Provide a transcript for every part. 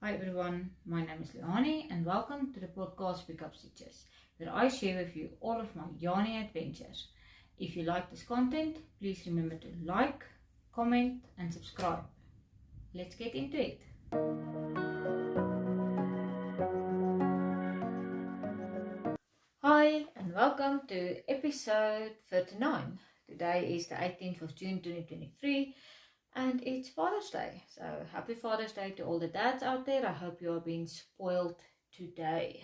Hi everyone, my name is Leonie and welcome to the podcast Pickup Stitches, where I share with you all of my yarny adventures. If you like this content, please remember to like, comment and subscribe. Let's get into it. Hi and welcome to episode 39. Today is the 18th of June 2023. And it's Father's Day, so happy Father's Day to all the dads out there. I hope you are being spoiled today.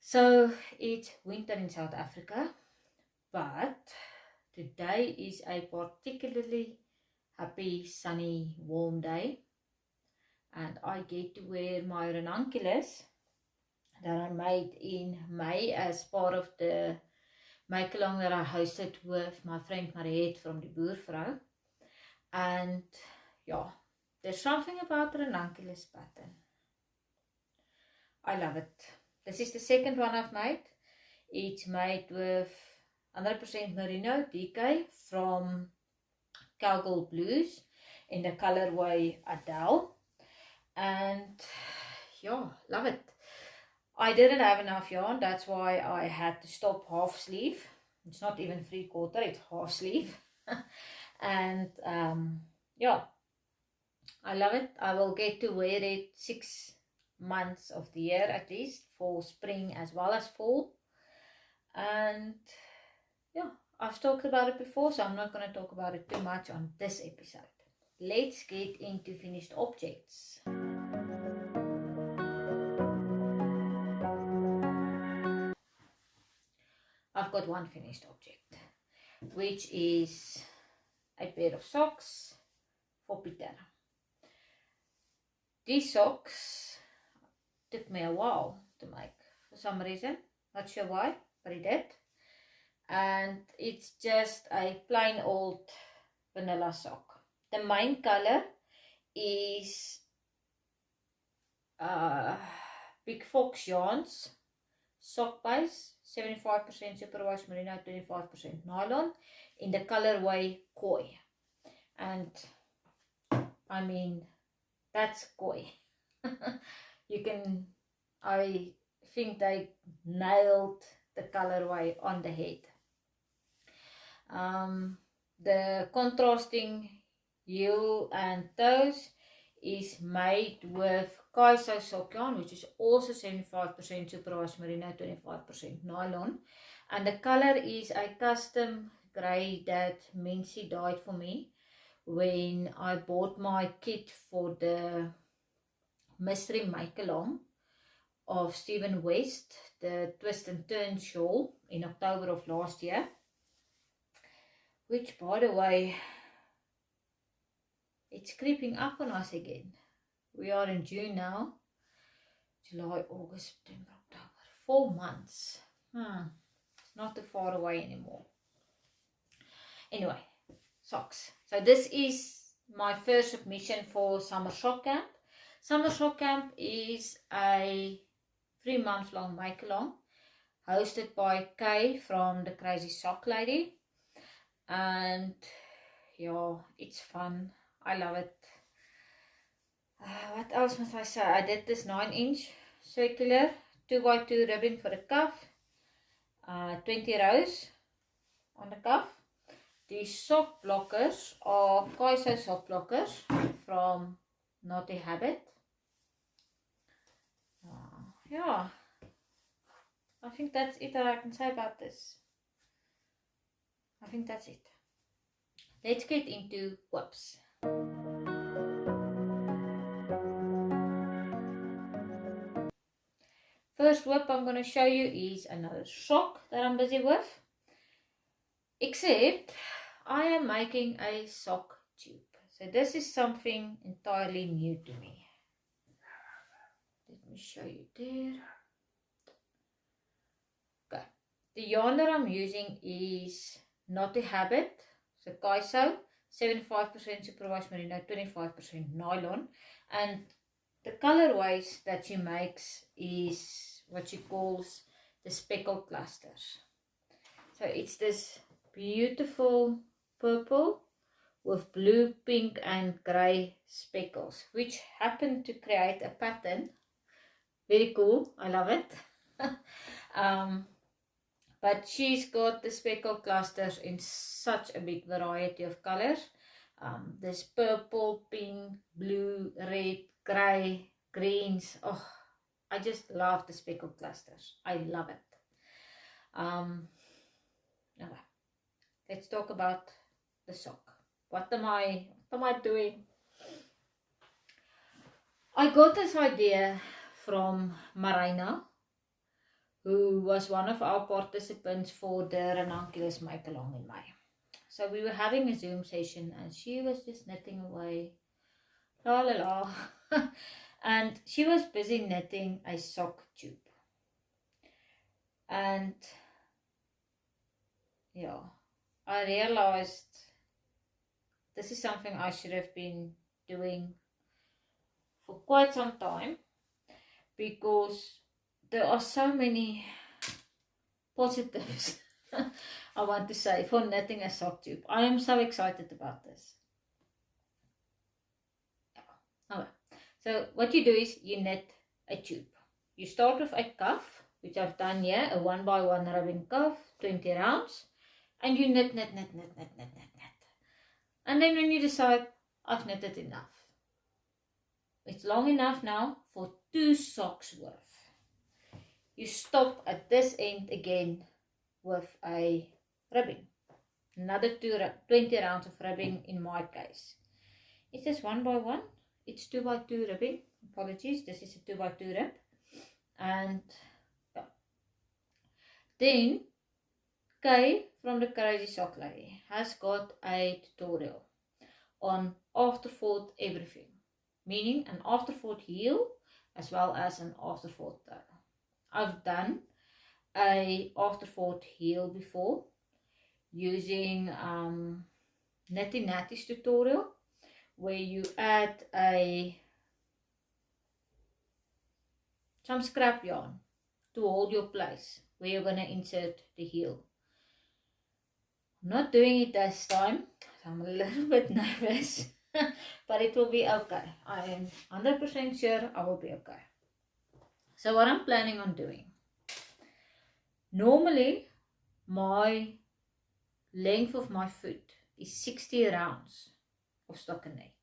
So it's winter in South Africa, but today is a particularly happy, sunny, warm day. And I get to wear my Ranunculus that I made in May as part of the make-along that I hosted with my friend Mariette from Die Boervrou. And yeah, there's something about the Ranunculus pattern. I love it. This is the second one I've made. It's made with 100% merino DK from Cowgirl Blues in the colorway Adele. And yeah, love it. I didn't have enough yarn, that's why I had to stop half sleeve. It's not even 3/4, it's half sleeve. And yeah, I love it. I will get to wear it 6 months of the year at least, for spring as well as fall. And yeah, I've talked about it before, so I'm not going to talk about it too much on this episode. Let's get into finished objects. I've got one finished object, which is a pair of socks for Peter. These socks took me a while to make for some reason, not sure why, but it did. And it's just a plain old vanilla sock. The main color is Big Fox yarns sock base, 75% superwash merino, 25% nylon, in the colorway koi. And I mean, that's koi. I think they nailed the colorway on the head. The contrasting heel and toes is made with Kaiso sock yarn, which is also 75% superwash merino, 25% nylon. And the color is a custom grey that Mincy dyed for me when I bought my kit for the mystery make-along of Stephen West, the twist and turn shawl, in October of last year. Which, by the way, it's creeping up on us again. We are in June now. July, August, September, October. 4 months. It's not too far away anymore. Anyway, socks. So this is my first submission for Summer Sock Camp. Summer Sock Camp is a 3-month long make-along hosted by Kay from the Crazy Sock Lady. And yeah, it's fun. I love it. What else must I say? I did this 9-inch circular 2x2 ribbon for the cuff, 20 rows on the cuff. These sock blockers are Kaiso sock blockers from Knotty Habit. Yeah, I think that's it that I can say about this. I think that's it. Let's get into whips. First whip I'm going to show you is another sock that I'm busy with. Except I am making a sock tube. So this is something entirely new to me. Let me show you there. Okay. The yarn that I'm using is Knotty Habit. So Kaiso, 75% superwash merino, 25% nylon. And the colorways that she makes is what she calls the speckle clusters. So it's this beautiful purple with blue, pink and grey speckles, which happen to create a pattern. Very cool, I love it. But she's got the speckle clusters in such a big variety of colors. There's purple, pink, blue, red, grey, greens. Oh, I just love the speckle clusters. I love it. Okay. Let's talk about the sock. What am I doing? I got this idea from Marina, who was one of our participants for the Ranunculus Make Along in May. So we were having a Zoom session and she was just knitting away, la la la, and she was busy knitting a sock tube. And yeah, I realized this is something I should have been doing for quite some time, because there are so many positives I want to say for knitting a sock tube. I am so excited about this. Okay. So what you do is you knit a tube. You start with a cuff, which I've done here, a 1x1 ribbon cuff, 20 rounds, and you knit. And then when you decide, I've knitted enough, it's long enough now for 2 socks worth, you stop at this end again with a ribbing. Another 20 rounds of ribbing in my case. Is this 1x1? It's 2x2 ribbing. Apologies, this is a 2x2 rib. And yeah. Then Kay from the Crazy Sock Lady has got a tutorial on afterthought everything, meaning an afterthought heel as well as an afterthought toe. I've done a afterthought heel before using Knitty Natty's tutorial, where you add some scrap yarn to hold your place where you're going to insert the heel. I'm not doing it this time, so I'm a little bit nervous, but it will be okay. I am 100% sure I will be okay. So what I'm planning on doing, normally my length of my foot is 60 rounds of stockinette,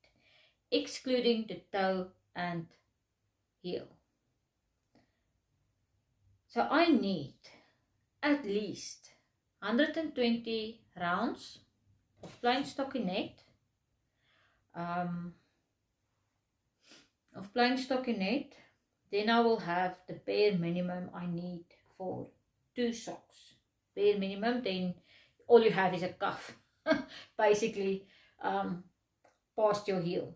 excluding the toe and heel. So I need at least 120 rounds of plain stockinette, then I will have the bare minimum I need for 2 socks. Bare minimum, then all you have is a cuff, basically, past your heel.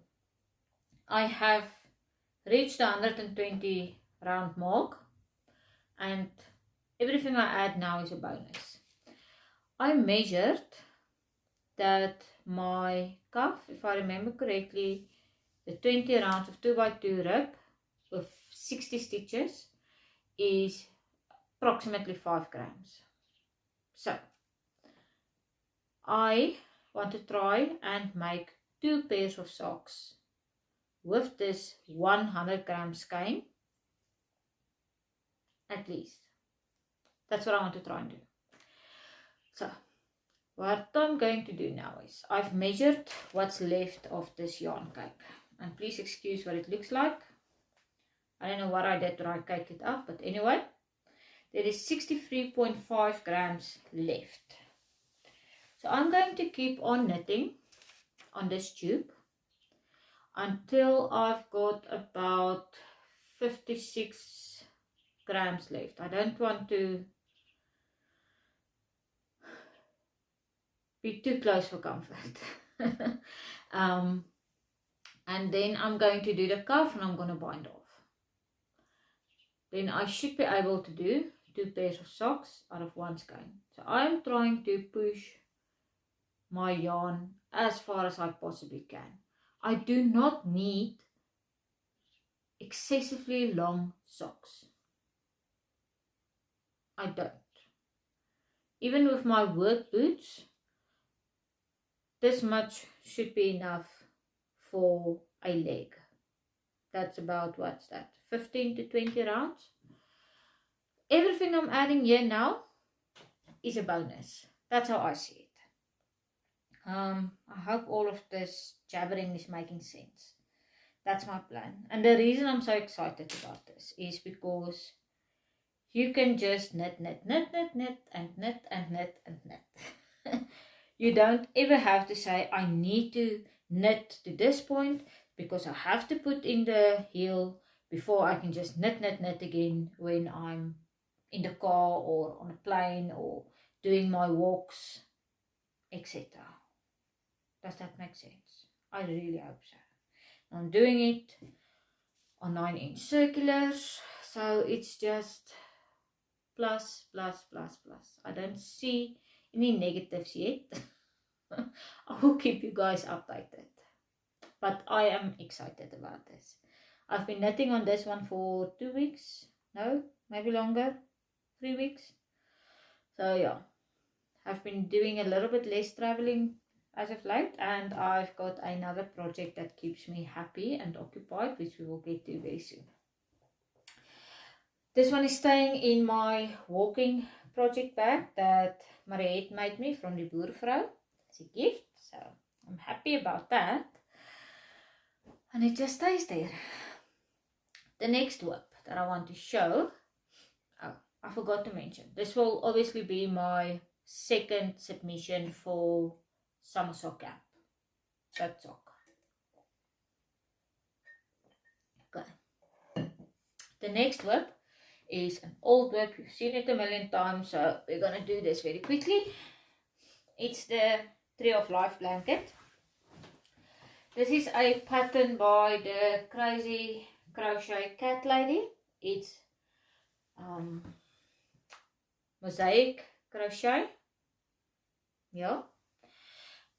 I have reached the 120 round mark, and everything I add now is a bonus. I measured that my cuff, if I remember correctly, the 20 rounds of 2x2 rib with 60 stitches is approximately 5 grams. So I want to try and make 2 pairs of socks with this 100 gram skein at least. That's what I want to try and do. So what I'm going to do now is I've measured what's left of this yarn cake, and please excuse what it looks like. I don't know what I did when I caked it up, but anyway, there is 63.5 grams left. So I'm going to keep on knitting on this tube until I've got about 56 grams left. I don't want to be too close for comfort. And then I'm going to do the cuff and I'm going to bind off. Then I should be able to do 2 pairs of socks out of 1 skein. So I'm trying to push my yarn as far as I possibly can. I do not need excessively long socks. I don't. Even with my work boots, this much should be enough for a leg. That's about, what's that, 15 to 20 rounds. Everything I'm adding here now is a bonus. That's how I see it. I hope all of this jabbering is making sense. That's my plan. And the reason I'm so excited about this is because you can just knit, knit, knit, knit, knit, and knit, and knit, and knit. You don't ever have to say, I need to knit to this point because I have to put in the heel before I can just knit, knit, knit again when I'm in the car or on a plane or doing my walks, etc. Does that make sense? I really hope so. I'm doing it on 9-inch circulars, so it's just plus, plus, plus, plus. I don't see any negatives yet. I will keep you guys updated. But I am excited about this. I've been knitting on this one for 2 weeks. No, maybe longer. 3 weeks. So yeah, I've been doing a little bit less traveling as of late, and I've got another project that keeps me happy and occupied, which we will get to very soon. This one is staying in my walking project bag that Mariette made me from Die Boervrou. It's a gift, so I'm happy about that. And it just stays there. The next whip that I want to show, oh, I forgot to mention, this will obviously be my second submission for summer sock cap. That sock. Okay. The next whip is an old whip. You've seen it a million times, so we're gonna do this very quickly. It's the Tree of Life blanket. This is a pattern by the Crazy Crochet Cat Lady. It's mosaic crochet. Yeah.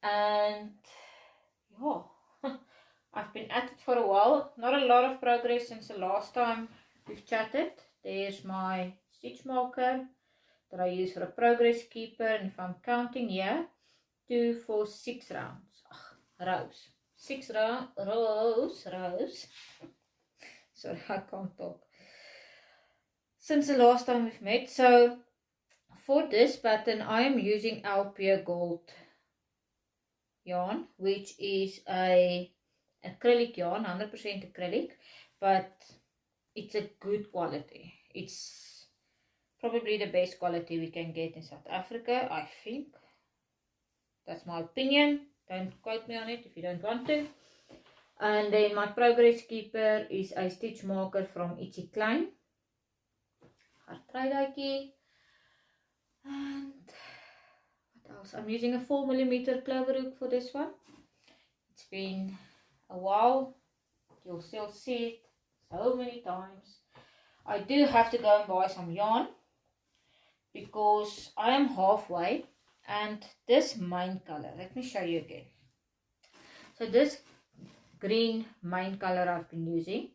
And yeah, I've been at it for a while. Not a lot of progress since the last time we've chatted. There's my stitch marker that I use for a progress keeper, and if I'm counting here, 2, 4, 6 rounds. Rows. 6 rows. Sorry, I can't talk. Since the last time we've met. So for this pattern, I am using our Pure Gold yarn, which is a acrylic yarn, 100% acrylic, but it's a good quality. It's probably the best quality we can get in South Africa, I think. That's my opinion. Don't quote me on it if you don't want to. And then my progress keeper is a stitch marker from Ietsie Klein. Gertruida. And what else? I'm using a 4mm clover hook for this one. It's been a while. You'll still see it so many times. I do have to go and buy some yarn because I am halfway, and this main color, let me show you again. So this green main color I've been using,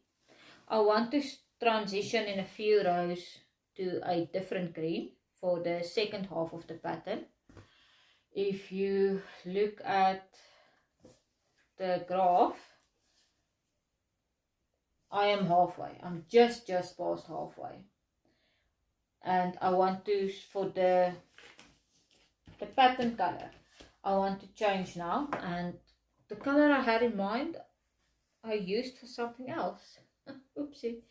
I want to transition in a few rows to a different green for the second half of the pattern. If you look at the graph, I am halfway. I'm just past halfway. And I want to, for the pattern color, I want to change now. And the color I had in mind, I used for something else. Oopsie.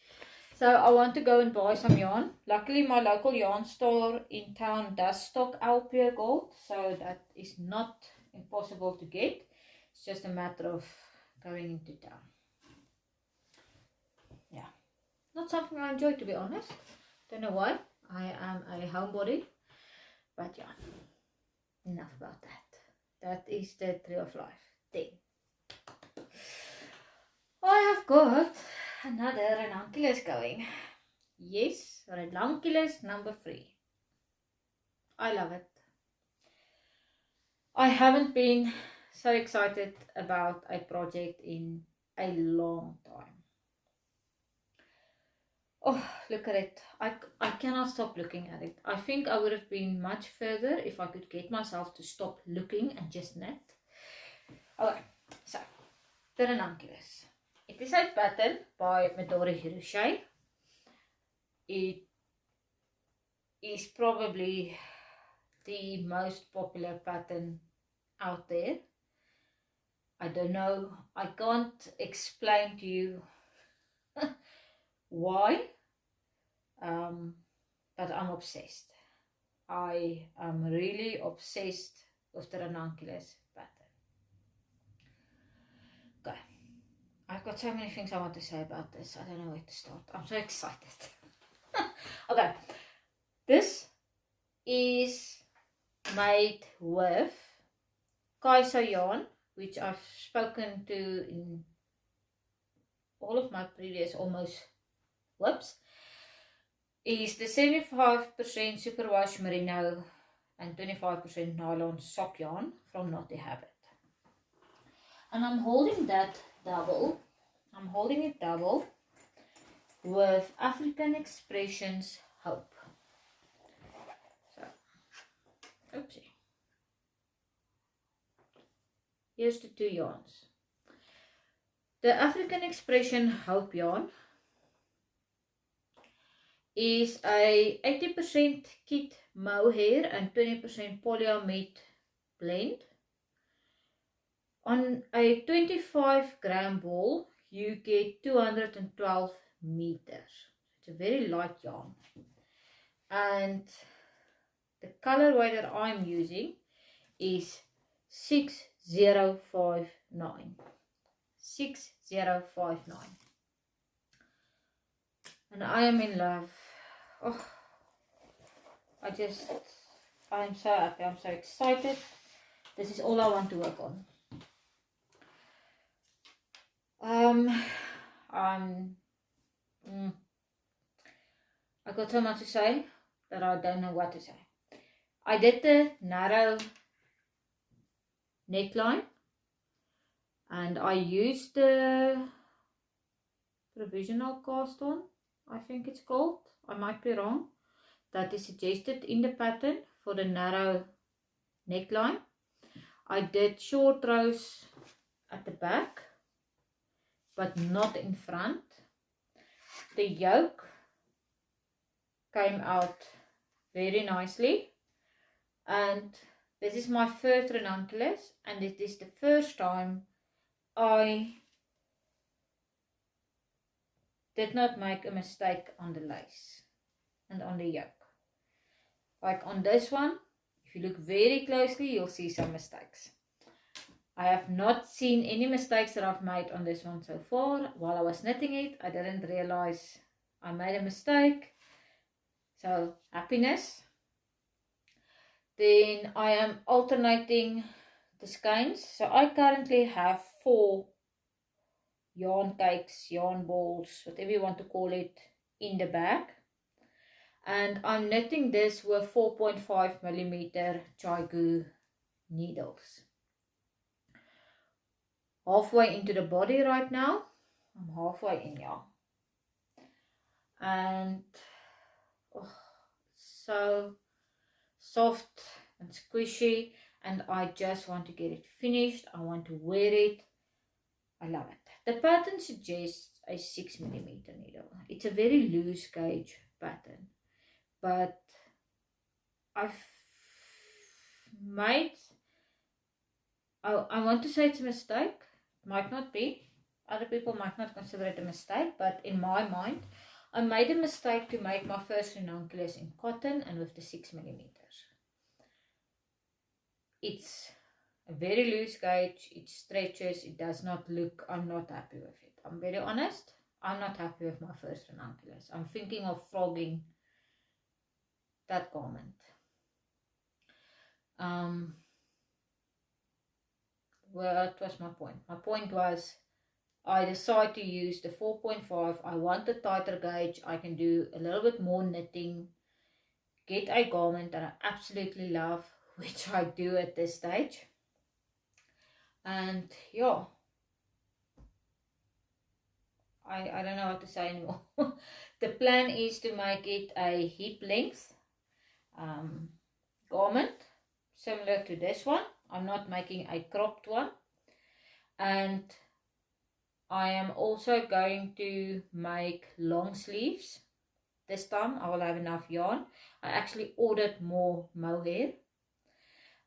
So I want to go and buy some yarn. Luckily my local yarn store in town does stock our Pure Gold, so that is not impossible to get. It's just a matter of going into town. Yeah, not something I enjoy, to be honest. Don't know why. I am a homebody, but yeah, enough about that. That is the Tree of Life thing. I have got another Ranunculus going. Yes, Ranunculus number 3. I love it. I haven't been so excited about a project in a long time. Oh, look at it. I cannot stop looking at it. I think I would have been much further if I could get myself to stop looking and just knit. Okay, so the Ranunculus. It is a pattern by Midori Hirose. It is probably the most popular pattern out there. I don't know, I can't explain to you why, but I'm obsessed. I am really obsessed with the Ranunculus pattern. Okay, I've got so many things I want to say about this. I don't know where to start. I'm so excited. Okay, this is made with Kaiser yarn, which I've spoken to in all of my previous almost whips. Is the 75% superwash merino and 25% nylon sock yarn from Knotty Habit. And I'm holding that double. I'm holding it double with African Expressions Hope. So, oopsie. Here's the two yarns. The African Expression Hope yarn is a 80% kit mohair and 20% polyamide blend. On a 25 gram ball, you get 212 meters. It's a very light yarn. And the colorway that I'm using is 6059. 6059. And I am in love. Oh, I'm so happy. I'm so excited. This is all I want to work on. I got so much to say that I don't know what to say. I did the narrow neckline and I used the provisional cast on, I think it's called. I might be wrong. That is suggested in the pattern for the narrow neckline. I did short rows at the back, but not in front. The yoke came out very nicely, and this is my first Ranunculus, and it is the first time I did not make a mistake on the lace and on the yoke. Like on this one, if you look very closely, you'll see some mistakes. I have not seen any mistakes that I've made on this one so far. While I was knitting it, I didn't realize I made a mistake. So, happiness. Then I am alternating the skeins. So I currently have 4 yarn cakes, yarn balls, whatever you want to call it, in the bag. And I'm knitting this with 4.5mm Chaigu needles. Halfway into the body right now. I'm halfway in, y'all. And so soft and squishy, and I just want to get it finished. I want to wear it. I love it. The pattern suggests a 6mm needle. It's a very loose gauge pattern, but I've made, I want to say it's a mistake. Might not be. Other people might not consider it a mistake, but in my mind, I made a mistake to make my first Ranunculus in cotton and with the 6mm. It's a very loose gauge, it stretches, it does not look, I'm not happy with it. I'm very honest, I'm not happy with my first Ranunculus. I'm thinking of frogging that garment. What was my point? My point was, I decided to use the 4.5. I want a tighter gauge. I can do a little bit more knitting. Get a garment that I absolutely love, which I do at this stage. And yeah, I don't know what to say anymore. The plan is to make it a hip length garment, similar to this one. I'm not making a cropped one. And I am also going to make long sleeves. This time I will have enough yarn. I actually ordered more mohair.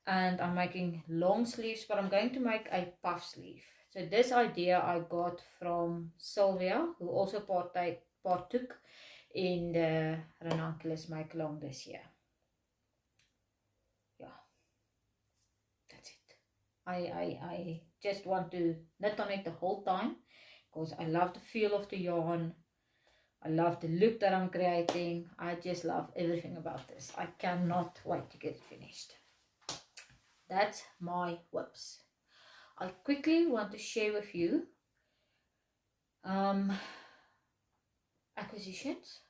And I'm making long sleeves, but I'm going to make a puff sleeve. So this idea I got from Sylvia, who also partook in the Ranunculus Make Along this year. Yeah, that's it. I just want to knit on it the whole time because I love the feel of the yarn. I love the look that I'm creating. I just love everything about this. I cannot wait to get it finished. That's my whips. I quickly want to share with you acquisitions,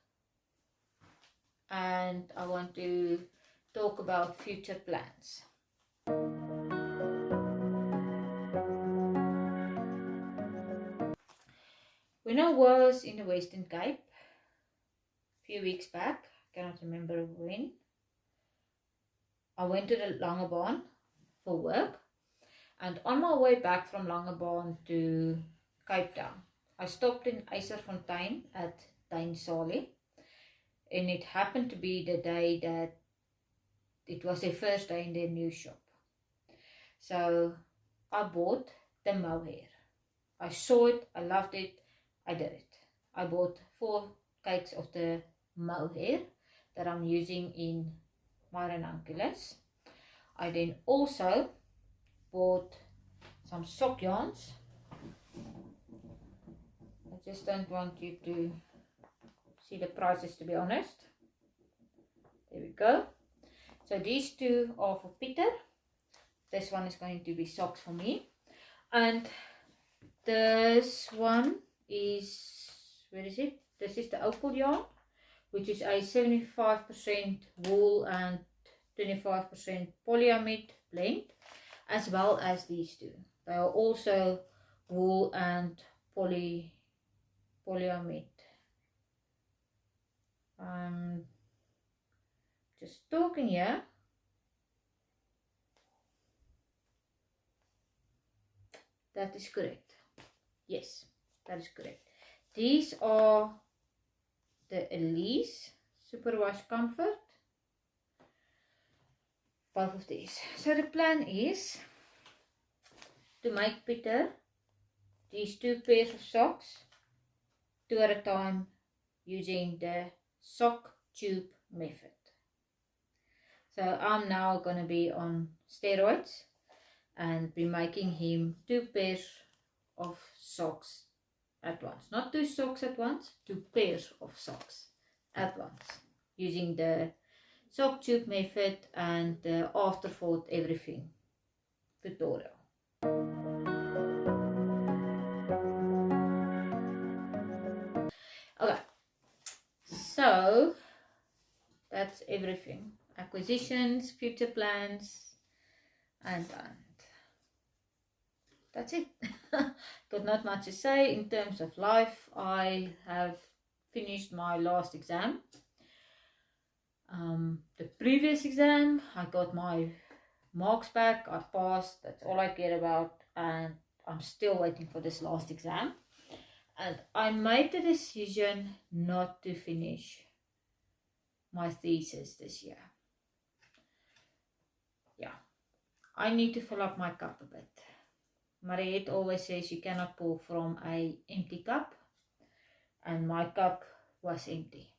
and I want to talk about future plans. When I was in the Western Cape a few weeks back, I cannot remember when, I went to the Langebaan for work, and on my way back from Langebaan to Cape Town, I stopped in Eiserfontein at Dyers, and it happened to be the day that it was their first day in their new shop. So I bought the mohair. I saw it, I loved it, I did it. I bought 4 cakes of the mohair that I'm using in my Ranunculus. I then also bought some sock yarns. I just don't want you to see the prices, to be honest. There we go. So these 2 are for Peter. This one is going to be socks for me. And this one is, where is it? This is the opal yarn, which is a 75% wool and 25% polyamide blend, as well as these 2. They are also wool and polyamide. Just talking here. That is correct. Yes, that is correct. These are the Elise Superwash Comfort. Both of these. So the plan is to make Peter these 2 pairs of socks, 2 at a time, using the sock tube method. So I'm now going to be on steroids and be making him 2 pairs of socks at once. Not 2 socks at once, 2 pairs of socks at once, using the sock tube method and the afterthought everything tutorial. Okay, so that's everything. Acquisitions, future plans, and that's it. Got not much to say in terms of life. I have finished my last exam. The previous exam, I got my marks back, I passed, that's all I care about, and I'm still waiting for this last exam. And I made the decision not to finish my thesis this year. Yeah, I need to fill up my cup a bit. Mariette always says you cannot pour from an empty cup, and my cup was empty.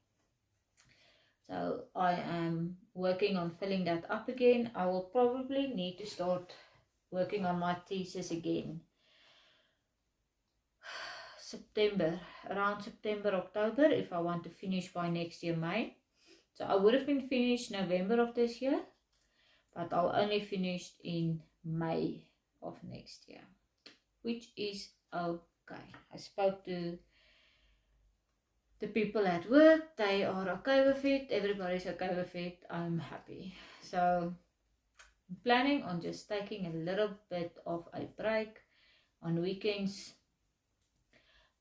So I am working on filling that up again. I will probably need to start working on my thesis again around September, October, if I want to finish by next year May. So I would have been finished November of this year, but I'll only finish in May of next year, which is okay. I spoke to the people at work, they are okay with it, everybody's okay with it, I'm happy. So I'm planning on just taking a little bit of a break on weekends,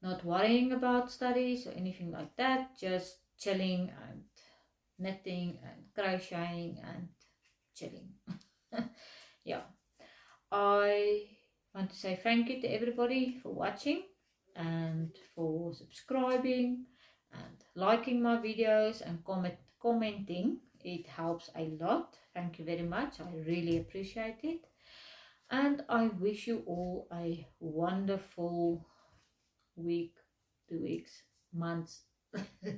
not worrying about studies or anything like that, just chilling and knitting and crocheting and chilling. Yeah, I want to say thank you to everybody for watching and for subscribing and liking my videos and commenting. It helps a lot. Thank you very much. I really appreciate it. And I wish you all a wonderful week, 2 weeks, months.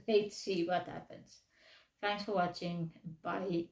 Let's see what happens. Thanks for watching. Bye.